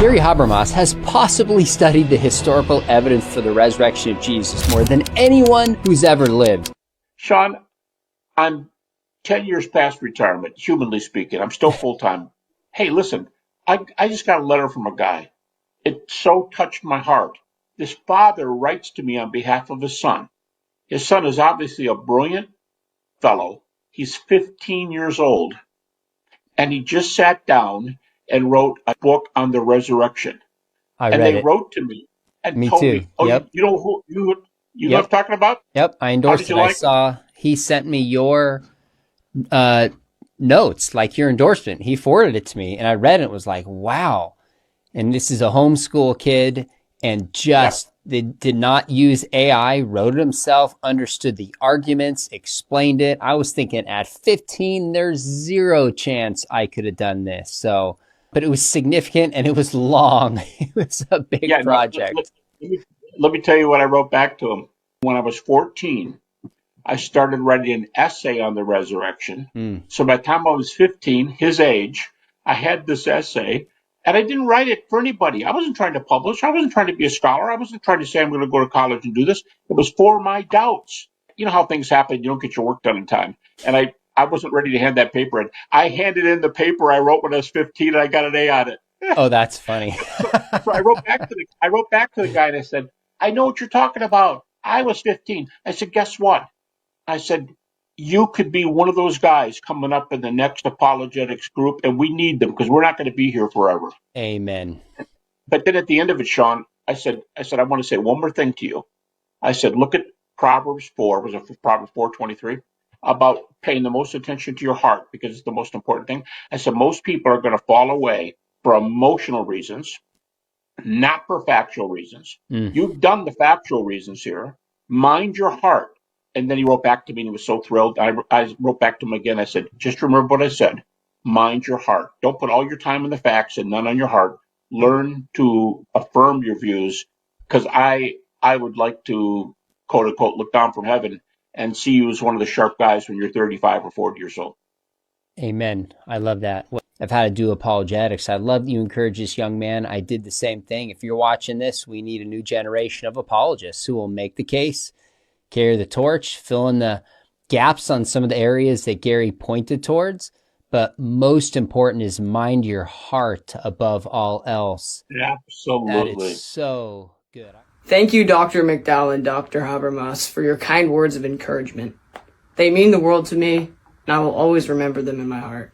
Gary Habermas has possibly studied the historical evidence for the resurrection of Jesus more than anyone who's ever lived. Sean, I'm 10 years past retirement, humanly speaking. I'm still full-time. Hey, listen, I just got a letter from a guy. It so touched my heart. This father writes to me on behalf of his son. His son is obviously a brilliant fellow. He's 15 years old, and he just sat down and wrote a book on the resurrection. I And read they it. wrote to me and Me told too. me, oh, Yep. you know who you know Yep. what I'm talking about? Yep. I How endorsed did it. you I like it? saw he sent me your notes, like your endorsement. He forwarded it to me, and I read it. It was like, wow. And this is a homeschool kid, and Yeah. they did not use AI, wrote it himself, understood the arguments, explained it. I was thinking at 15, there's zero chance I could have done this. So, but it was significant and it was long. It was a big Yeah, no, project. let me tell you what I wrote back to him. When I was 14, I started writing an essay on the resurrection. Mm. So by the time I was 15, his age, I had this essay, and I didn't write it for anybody. I wasn't trying to publish. I wasn't trying to be a scholar. I wasn't trying to say I'm going to go to college and do this. It was for my doubts. You know how things happen. You don't get your work done in time. And I wasn't ready to hand that paper in. I handed in the paper I wrote when I was 15, and I got an A on it. Oh, that's funny. So I wrote back to the guy, and I said, I know what you're talking about. I was 15. I said, guess what? I said, you could be one of those guys coming up in the next apologetics group, and we need them because we're not going to be here forever. Amen. But then at the end of it, Sean, I want to say one more thing to you. I said, look at Proverbs 4, was it Proverbs 4:23, about paying the most attention to your heart because it's the most important thing. I said, most people are going to fall away for emotional reasons, not for factual reasons. Mm. You've done the factual reasons here. Mind your heart. And then he wrote back to me and he was so thrilled. I wrote back to him again. I said, just remember what I said. Mind your heart. Don't put all your time in the facts and none on your heart. Learn to affirm your views because I would like to, quote unquote, look down from heaven and see you as one of the sharp guys when you're 35 or 40 years old. Amen. I love that. I've had to do apologetics. I love that you encourage this young man. I did the same thing. If you're watching this, we need a new generation of apologists who will make the case, carry the torch, fill in the gaps on some of the areas that Gary pointed towards. But most important is mind your heart above all else. Absolutely. That is so good. Thank you, Dr. McDowell and Dr. Habermas, for your kind words of encouragement. They mean the world to me, and I will always remember them in my heart.